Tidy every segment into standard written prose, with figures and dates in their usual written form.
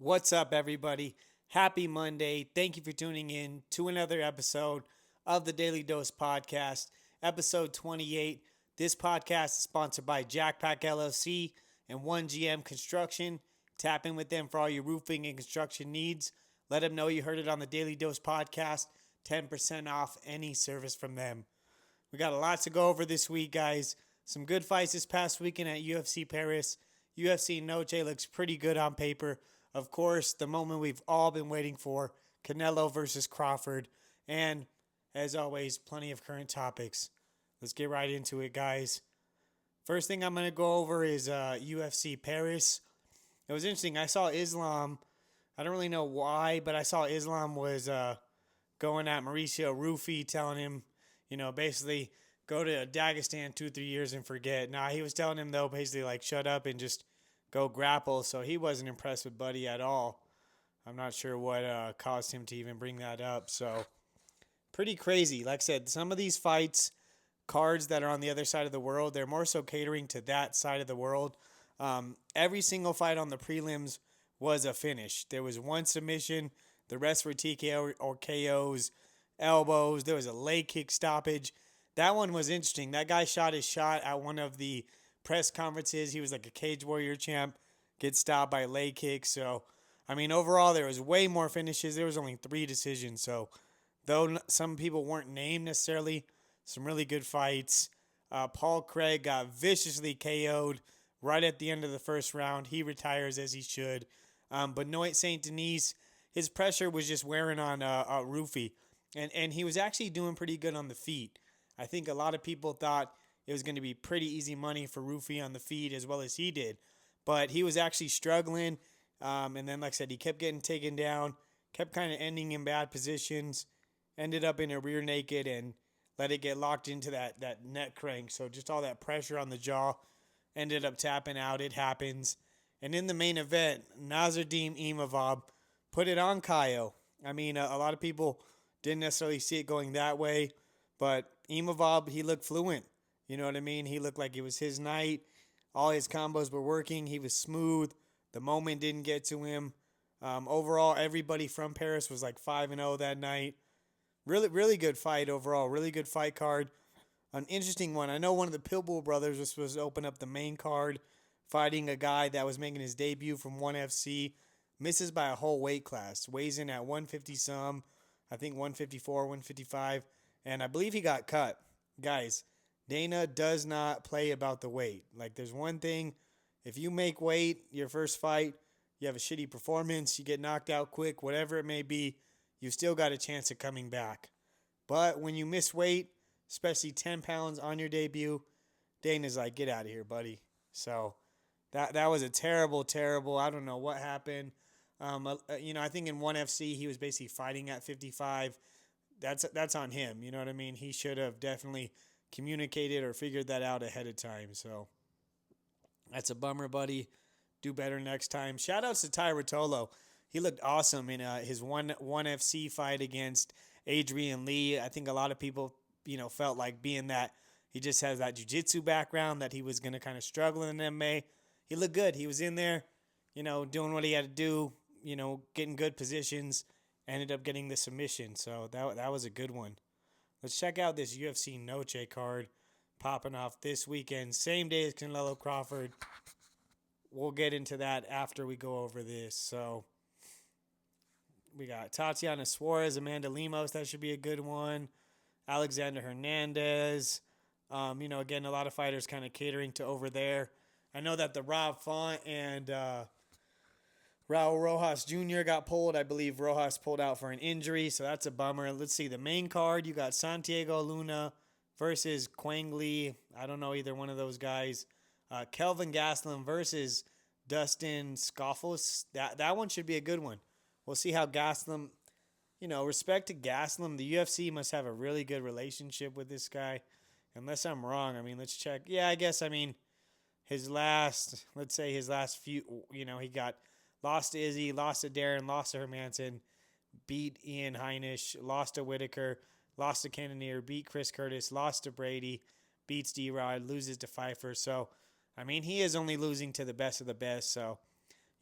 What's up, everybody? Happy Monday. Thank you for tuning in to another episode of the Daily Dose Podcast, episode 28. This podcast is sponsored by Jackpack LLC and 1GM Construction. Tap in with them for all your roofing and construction needs. Let them know you heard it on the Daily Dose Podcast. 10% off any service from them. We got a lot to go over this week, guys. Some good fights this past weekend at UFC Paris. UFC Noche looks pretty good on paper. Of course, the moment we've all been waiting for, Canelo versus Crawford. And, as always, plenty of current topics. Let's get right into it, guys. First thing I'm going to go over is UFC Paris. It was interesting. I saw Islam. I don't really know why, but I saw Islam was going at Mauricio Ruffy, telling him, basically go to Dagestan 2-3 years and forget. Nah, he was telling him, though, basically, shut up and just go grapple. So he wasn't impressed with Buddy at all. I'm not sure what caused him to even bring that up. So pretty crazy. Like I said, some of these fights, cards that are on the other side of the world, they're more so catering to that side of the world. Every single fight on the prelims was a finish. There was one submission. The rest were TKO or KOs, elbows. There was a leg kick stoppage. That one was interesting. That guy shot his shot at one of the press conferences. He was like a Cage Warrior champ, gets stopped by leg kicks. So, overall, there was way more finishes. There was only 3 decisions. So, though some people weren't named necessarily, some really good fights. Paul Craig got viciously KO'd right at the end of the first round. He retires as he should. Benoit Saint Denis, his pressure was just wearing on Ruffy. And he was actually doing pretty good on the feet. I think a lot of people thought it was going to be pretty easy money for Ruffy on the feet as well as he did. But he was actually struggling. And then, like I said, he kept getting taken down, kept kind of ending in bad positions, ended up in a rear naked and let it get locked into that neck crank. So just all that pressure on the jaw, ended up tapping out. It happens. And in the main event, Nasruddin Imavov put it on Kaio. A lot of people didn't necessarily see it going that way. But Imavov, he looked fluent. You know what I mean? He looked like it was his night. All his combos were working. He was smooth. The moment didn't get to him. Overall, everybody from Paris was like 5-0 that night. Really, really good fight overall. Really good fight card. An interesting one. I know one of the Pitbull brothers was supposed to open up the main card, fighting a guy that was making his debut from OneFC. Misses by a whole weight class. Weighs in at 150 some. I think 154, 155. And I believe he got cut. Guys, Dana does not play about the weight. There's one thing. If you make weight your first fight, you have a shitty performance, you get knocked out quick, whatever it may be, you still got a chance of coming back. But when you miss weight, especially 10 pounds on your debut, Dana's like, get out of here, buddy. So that was a terrible, I don't know what happened. I think in OneFC he was basically fighting at 55. That's on him. You know what I mean? He should have definitely communicated or figured that out ahead of time. So that's a bummer, buddy. Do better next time. Shoutouts to Rotolo. He looked awesome in his OneFC fight against Adrain Lee. I think a lot of people, felt like being that he just has that jiu-jitsu background that he was going to kind of struggle in MMA. He looked good. He was in there, doing what he had to do, getting good positions. Ended up getting the submission. So that was a good one. Let's check out this UFC Noche card popping off this weekend. Same day as Canelo Crawford. We'll get into that after we go over this. So we got Tatiana Suarez, Amanda Lemos. That should be a good one. Alexander Hernandez. Again, a lot of fighters kind of catering to over there. I know that the Rob Font and Raul Rojas Jr. got pulled. I believe Rojas pulled out for an injury, so that's a bummer. Let's see, the main card, you got Santiago Luna versus Quang Lee. I don't know either one of those guys. Kelvin Gastelum versus Dustin Scoffles. That one should be a good one. We'll see how Gastelum, respect to Gastelum, the UFC must have a really good relationship with this guy. Unless I'm wrong. Let's check. Yeah, I guess, his last few, he got lost to Izzy, lost to Darren, lost to Hermanson, beat Ian Heinisch, lost to Whitaker, lost to Cannonier, beat Chris Curtis, lost to Brady, beats D-Rod, loses to Pfeiffer. So, he is only losing to the best of the best. So,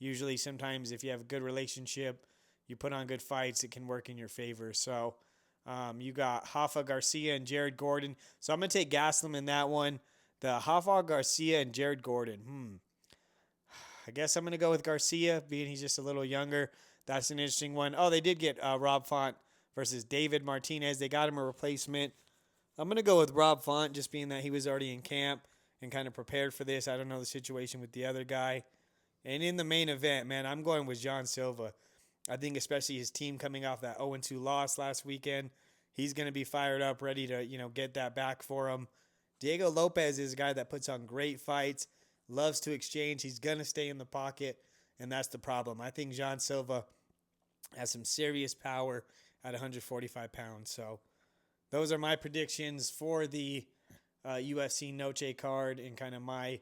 Usually, sometimes if you have a good relationship, you put on good fights, it can work in your favor. So you got Rafa Garcia and Jared Gordon. So I'm going to take Gaslam in that one. The Rafa Garcia and Jared Gordon. I guess I'm going to go with Garcia, being he's just a little younger. That's an interesting one. Oh, they did get Rob Font versus David Martinez. They got him a replacement. I'm going to go with Rob Font, just being that he was already in camp and kind of prepared for this. I don't know the situation with the other guy. And in the main event, man, I'm going with John Silva. I think especially his team coming off that 0-2 loss last weekend, he's going to be fired up, ready to, get that back for him. Diego Lopez is a guy that puts on great fights, loves to exchange. He's going to stay in the pocket, and that's the problem. I think John Silva has some serious power at 145 pounds. So those are my predictions for the UFC Noche card and kind of my,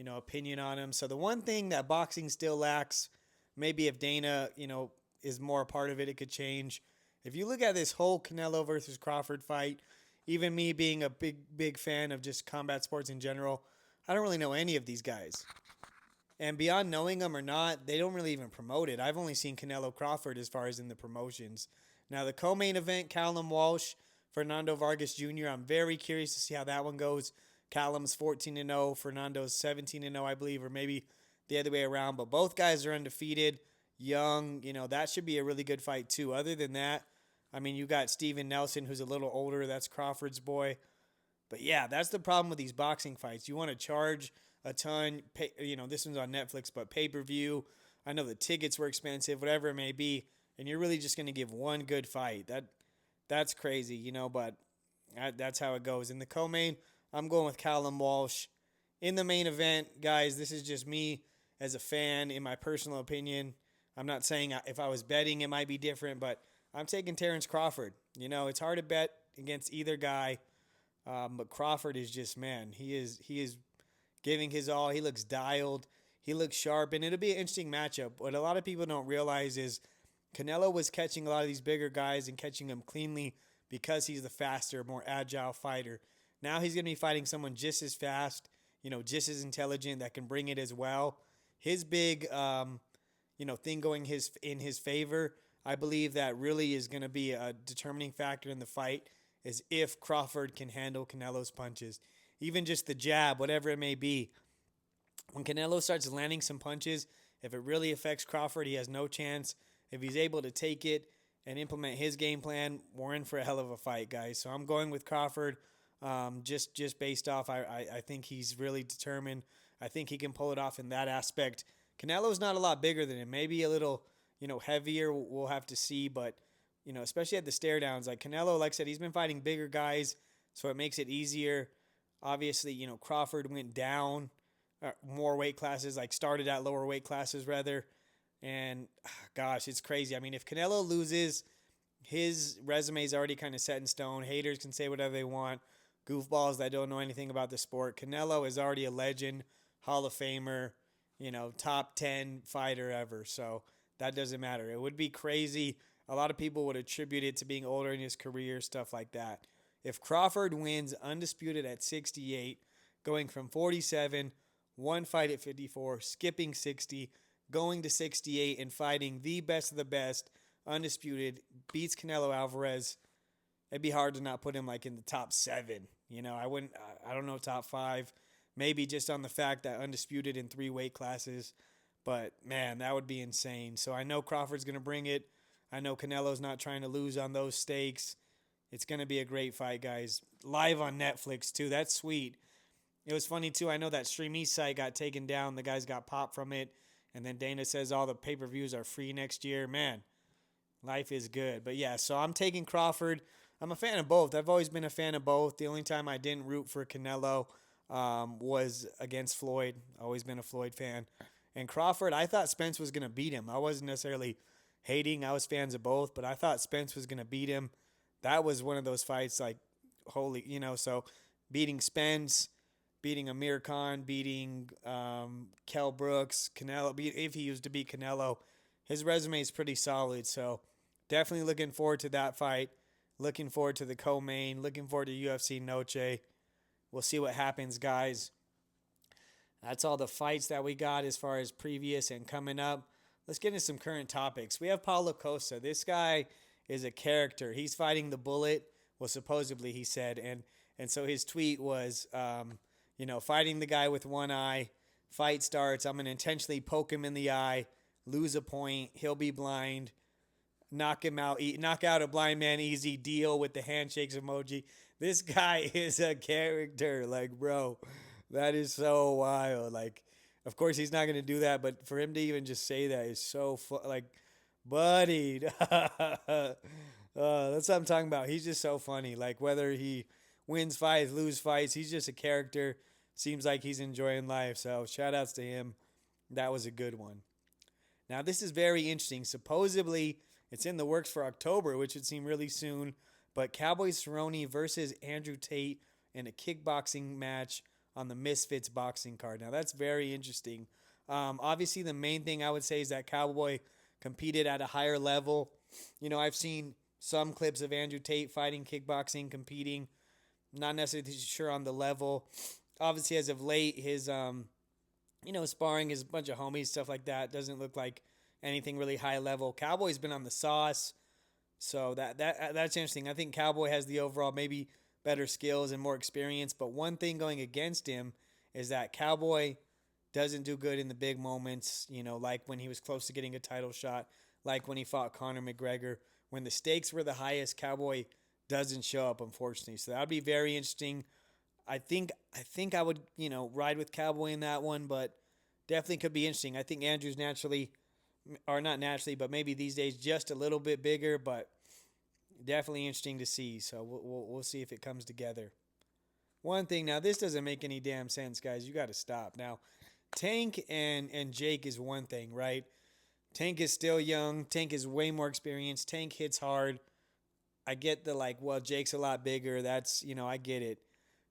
opinion on him. So the one thing that boxing still lacks, maybe if Dana, is more a part of it, it could change. If you look at this whole Canelo versus Crawford fight, even me being a big fan of just combat sports in general, I don't really know any of these guys. And beyond knowing them or not, they don't really even promote it. I've only seen Canelo Crawford as far as in the promotions. Now, the co-main event, Callum Walsh, Fernando Vargas Jr., I'm very curious to see how that one goes. Callum's 14-0, Fernando's 17-0, I believe, or maybe the other way around. But both guys are undefeated, young. That should be a really good fight, too. Other than that, you got Steven Nelson, who's a little older. That's Crawford's boy. But, yeah, that's the problem with these boxing fights. You want to charge a ton. This one's on Netflix, but pay-per-view. I know the tickets were expensive, whatever it may be, and you're really just going to give one good fight. That's crazy, but that's how it goes. In the co-main, I'm going with Callum Walsh. In the main event, guys, this is just me as a fan, in my personal opinion. I'm not saying if I was betting it might be different, but I'm taking Terrence Crawford. It's hard to bet against either guy, but Crawford is just, man, he is giving his all. He looks dialed. He looks sharp, and it'll be an interesting matchup. What a lot of people don't realize is Canelo was catching a lot of these bigger guys and catching them cleanly because he's the faster, more agile fighter. Now he's going to be fighting someone just as fast, just as intelligent that can bring it as well. His big, thing going in his favor, I believe that really is going to be a determining factor in the fight is if Crawford can handle Canelo's punches. Even just the jab, whatever it may be. When Canelo starts landing some punches, if it really affects Crawford, he has no chance. If he's able to take it and implement his game plan, we're in for a hell of a fight, guys. So I'm going with Crawford just based off. I think he's really determined. I think he can pull it off in that aspect. Canelo's not a lot bigger than him. Maybe a little, heavier. We'll have to see. But, especially at the stare downs, like Canelo, like I said, he's been fighting bigger guys, so it makes it easier. Obviously, Crawford went down more weight classes, like started at lower weight classes rather. And gosh, it's crazy. If Canelo loses, his resume is already kind of set in stone. Haters can say whatever they want. Goofballs that don't know anything about the sport. Canelo is already a legend, Hall of Famer, top 10 fighter ever. So that doesn't matter. It would be crazy. A lot of people would attribute it to being older in his career, stuff like that. If Crawford wins undisputed at 68, going from 47, one fight at 54, skipping 60, going to 68 and fighting the best of the best, undisputed, beats Canelo Alvarez, it'd be hard to not put him like in the top 7. I don't know, top 5, maybe just on the fact that undisputed in 3 weight classes. But man, that would be insane. So I know Crawford's going to bring it. I know Canelo's not trying to lose on those stakes. It's going to be a great fight, guys. Live on Netflix too. That's sweet. It was funny too. I know that StreamEast site got taken down. The guys got popped from it. And then Dana says all the pay-per-views are free next year. Man, life is good. But yeah, so I'm taking Crawford. I'm a fan of both. I've always been a fan of both. The only time I didn't root for Canelo was against Floyd. Always been a Floyd fan. And Crawford, I thought Spence was going to beat him. I wasn't necessarily hating. I was fans of both. But I thought Spence was going to beat him. That was one of those fights like, holy, so beating Spence, beating Amir Khan, beating Kell Brooks, Canelo, if he used to beat Canelo, his resume is pretty solid. So definitely looking forward to that fight. Looking forward to the co-main. Looking forward to UFC Noche. We'll see what happens, guys. That's all the fights that we got as far as previous and coming up. Let's get into some current topics. We have Paulo Costa. This guy is a character. He's fighting the Bullet. Well, supposedly he said, and so his tweet was, fighting the guy with one eye. Fight starts. I'm gonna intentionally poke him in the eye, lose a point. He'll be blind. Knock him out. Knock out a blind man easy. Deal with the handshakes emoji. This guy is a character. Like, bro, that is so wild. Like, of course he's not gonna do that, but for him to even just say that is so like, buddy. That's what I'm talking about. He's just so funny. Like, whether he wins fights, lose fights, he's just a character. Seems like he's enjoying life. So shout outs to him. That was a good one. Now this is very interesting. Supposedly it's in the works for October, which would seem really soon. But Cowboy Cerrone versus Andrew Tate in a kickboxing match on the Misfits boxing card. Now that's very interesting. Obviously the main thing I would say is that Cowboy competed at a higher level. I've seen some clips of Andrew Tate fighting kickboxing, competing. Not necessarily sure on the level. Obviously, as of late, his sparring is a bunch of homies, stuff like that. Doesn't look like anything really high level. Cowboy's been on the sauce, so that's interesting. I think Cowboy has the overall maybe better skills and more experience. But one thing going against him is that Cowboy doesn't do good in the big moments. Like when he was close to getting a title shot, like when he fought Conor McGregor. When the stakes were the highest, Cowboy doesn't show up, unfortunately. So that would be very interesting. I think I would, ride with Cowboy in that one, but definitely could be interesting. I think Andrew's naturally, or not naturally, but maybe these days just a little bit bigger, but definitely interesting to see. So we'll see if it comes together. One thing, now this doesn't make any damn sense, guys. You got to stop. Now, Tank and Jake is one thing, right? Tank is still young. Tank is way more experienced. Tank hits hard. I get the Jake's a lot bigger. That's, I get it.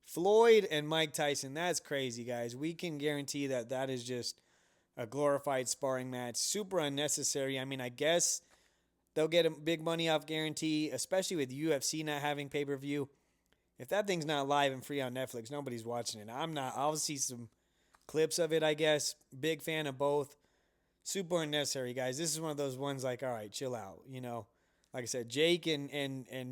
Floyd and Mike Tyson, that's crazy, guys. We can guarantee that is just a glorified sparring match. Super unnecessary. I mean, I guess they'll get a big money off guarantee, especially with UFC not having pay-per-view. If that thing's not live and free on Netflix, nobody's watching it. I'm not. I'll see some clips of it, I guess. Big fan of both. Super unnecessary, guys. This is one of those ones like, all right, chill out. Like I said, Jake and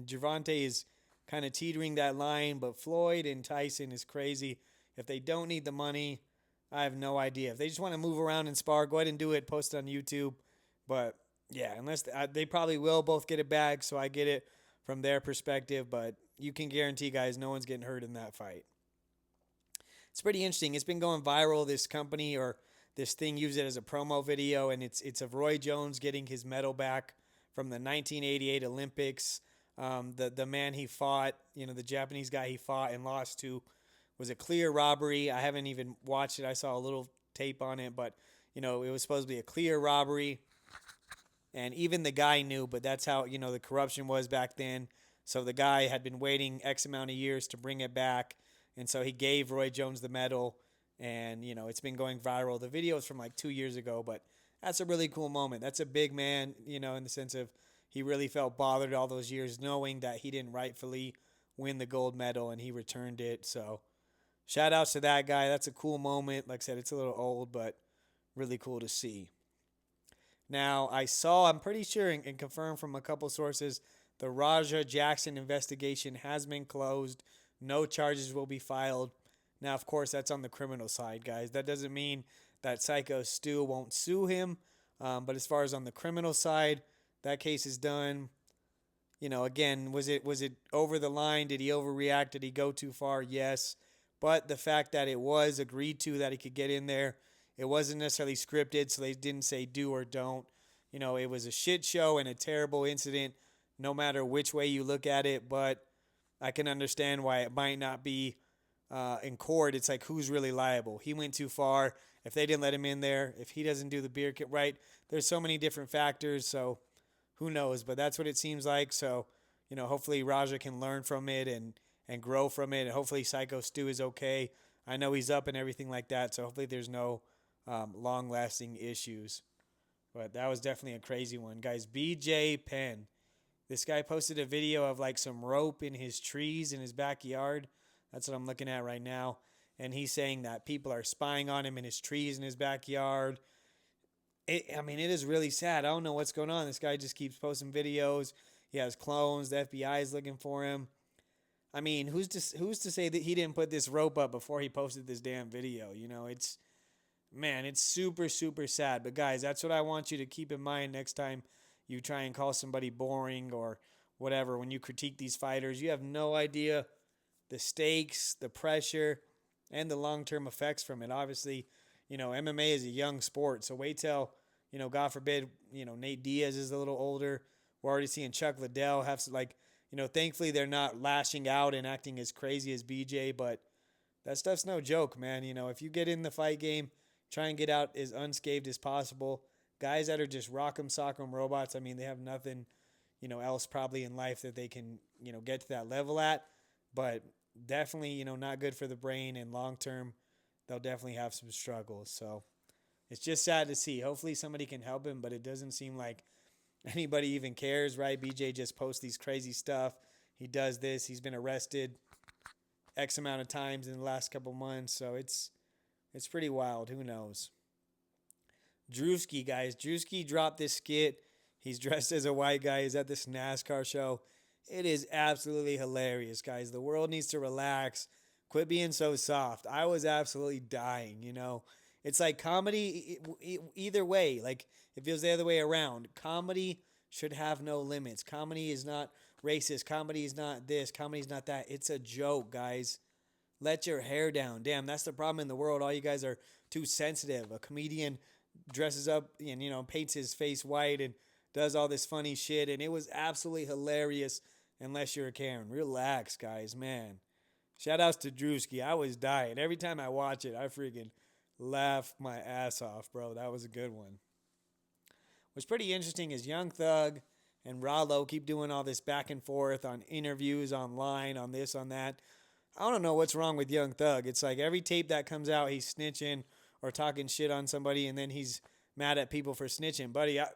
Gervonta is kind of teetering that line, but Floyd and Tyson is crazy. If they don't need the money, I have no idea. If they just want to move around and spar, go ahead and do it. Post it on YouTube. But yeah, unless they probably will both get it back, so I get it from their perspective. But you can guarantee, guys, no one's getting hurt in that fight. It's pretty interesting. It's been going viral. This company or this thing used it as a promo video, and it's of Roy Jones getting his medal back from the 1988 Olympics. The man he fought, the Japanese guy he fought and lost to, was a clear robbery. I haven't even watched it. I saw a little tape on it, but it was supposed to be a clear robbery, and even the guy knew. But that's how the corruption was back then. So the guy had been waiting X amount of years to bring it back, and so he gave Roy Jones the medal. And, it's been going viral. The video is from 2 years ago, but that's a really cool moment. That's a big man, in the sense of he really felt bothered all those years knowing that he didn't rightfully win the gold medal and he returned it. So shout outs to that guy. That's a cool moment. Like I said, it's a little old, but really cool to see. Now, I'm pretty sure and confirmed from a couple sources, the Raja Jackson investigation has been closed. No charges will be filed. Now, of course, that's on the criminal side, guys. That doesn't mean that Psycho Stu won't sue him. But as far as on the criminal side, that case is done. Again, was it over the line? Did he overreact? Did he go too far? Yes. But the fact that it was agreed to that he could get in there, it wasn't necessarily scripted, so they didn't say do or don't. It was a shit show and a terrible incident, no matter which way you look at it. But I can understand why it might not be in court. It's like, who's really liable? He went too far. If they didn't let him in there, if he doesn't do the beer kit right, there's so many different factors. So who knows? But that's what it seems like. So, hopefully Raja can learn from it and grow from it. And hopefully Psycho Stu is okay. I know he's up and everything like that. So hopefully there's no long-lasting issues. But that was definitely a crazy one. Guys, BJ Penn. This guy posted a video of some rope in his trees in his backyard. That's what I'm looking at right now. and he's saying that people are spying on him in his trees in his backyard. It is really sad. I don't know what's going on. This guy just keeps posting videos. He has clones. The FBI is looking for him. I mean, who's to say that he didn't put this rope up before he posted this damn video? It's super, super sad. But guys, that's what I want you to keep in mind next time you try and call somebody boring or whatever. When you critique these fighters, you have no idea the stakes, the pressure, and the long-term effects from it. Obviously, MMA is a young sport, so wait till, God forbid, Nate Diaz is a little older. We're already seeing Chuck Liddell have thankfully they're not lashing out and acting as crazy as BJ, but that stuff's no joke, man. If you get in the fight game, try and get out as unscathed as possible. Guys that are just rock'em sock'em robots, they have nothing, else probably in life that they can, get to that level at, but definitely, not good for the brain, and long term, they'll definitely have some struggles. So it's just sad to see. Hopefully somebody can help him, but it doesn't seem like anybody even cares, right? BJ just posts these crazy stuff. He does this. He's been arrested X amount of times in the last couple months, so it's pretty wild. Who knows? Drewski, guys. Drewski dropped this skit. He's dressed as a white guy. He's at this NASCAR show. It is absolutely hilarious, guys. The world needs to relax. Quit being so soft. I was absolutely dying, It's like comedy either way. Like, if it was the other way around, comedy should have no limits. Comedy is not racist. Comedy is not this. Comedy is not that. It's a joke, guys. Let your hair down. Damn, that's the problem in the world. All you guys are too sensitive. A comedian dresses up and, paints his face white and does all this funny shit. And it was absolutely hilarious unless you're a Karen. Relax, guys, man. Shoutouts to Drewski. I was dying. Every time I watch it, I freaking laugh my ass off, bro. That was a good one. What's pretty interesting is Young Thug and Rotolo keep doing all this back and forth on interviews, online, on this, on that. I don't know what's wrong with Young Thug. It's like every tape that comes out, he's snitching or talking shit on somebody, and then he's mad at people for snitching. Buddy, I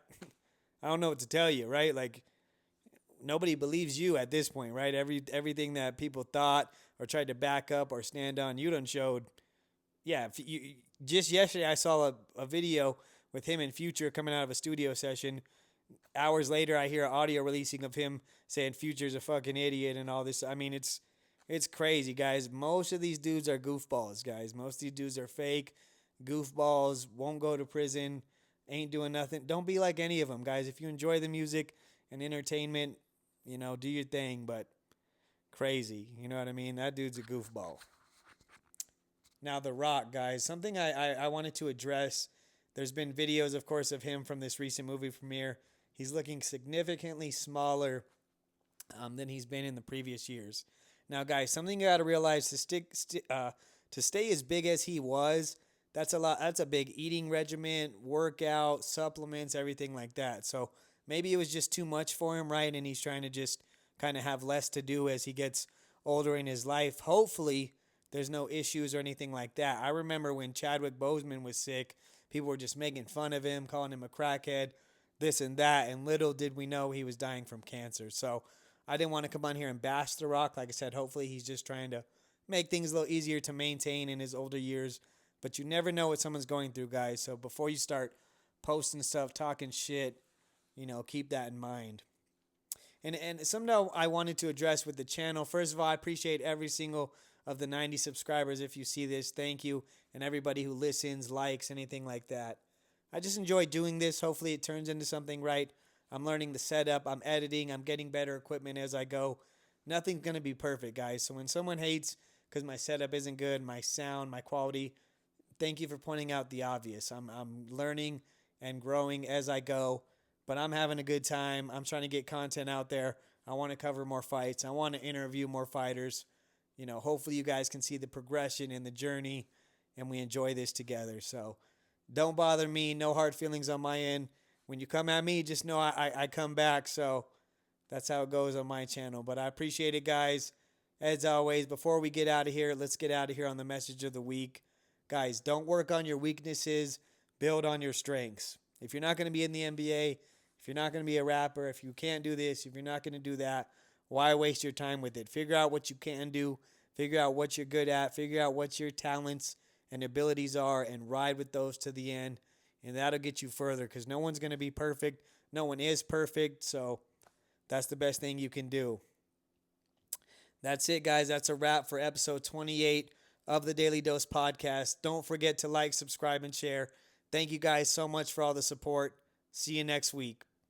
don't know what to tell you, right? Like, nobody believes you at this point, right? Everything that people thought or tried to back up or stand on, you done showed. Yeah, just yesterday I saw a video with him and Future coming out of a studio session. Hours later, I hear an audio releasing of him saying Future's a fucking idiot and all this. It's crazy, guys. Most of these dudes are goofballs, guys. Most of these dudes are fake goofballs, won't go to prison, ain't doing nothing. Don't be like any of them, guys. If you enjoy the music and entertainment, do your thing, but crazy. You know what I mean? That dude's a goofball. Now, The Rock, guys. Something I wanted to address. There's been videos, of course, of him from this recent movie premiere. He's looking significantly smaller than he's been in the previous years. Now, guys, something you got to realize, to stay as big as he was, that's a lot. That's a big eating regimen, workout, supplements, everything like that. So maybe it was just too much for him, right? And he's trying to just kind of have less to do as he gets older in his life. Hopefully, there's no issues or anything like that. I remember when Chadwick Boseman was sick, people were just making fun of him, calling him a crackhead, this and that. And little did we know he was dying from cancer. So I didn't want to come on here and bash The Rock. Like I said, hopefully he's just trying to make things a little easier to maintain in his older years. But you never know what someone's going through, guys. So before you start posting stuff, talking shit, keep that in mind. And something I wanted to address with the channel. First of all, I appreciate every single of the 90 subscribers. If you see this, thank you. And everybody who listens, likes, anything like that. I just enjoy doing this. Hopefully it turns into something right. I'm learning the setup. I'm editing. I'm getting better equipment as I go. Nothing's going to be perfect, guys. So when someone hates because my setup isn't good, my sound, my quality, thank you for pointing out the obvious. I'm learning and growing as I go, but I'm having a good time. I'm trying to get content out there. I want to cover more fights. I want to interview more fighters. Hopefully you guys can see the progression and the journey, and we enjoy this together. So don't bother me. No hard feelings on my end. When you come at me, just know I come back. So that's how it goes on my channel. But I appreciate it, guys. As always, before we get out of here, let's get out of here on the message of the week. Guys, don't work on your weaknesses. Build on your strengths. If you're not going to be in the NBA, if you're not going to be a rapper, if you can't do this, if you're not going to do that, why waste your time with it? Figure out what you can do. Figure out what you're good at. Figure out what your talents and abilities are and ride with those to the end. And that'll get you further because no one's going to be perfect. No one is perfect. So that's the best thing you can do. That's it, guys. That's a wrap for episode 28 of the Daily Dose podcast. Don't forget to like, subscribe, and share. Thank you guys so much for all the support. See you next week.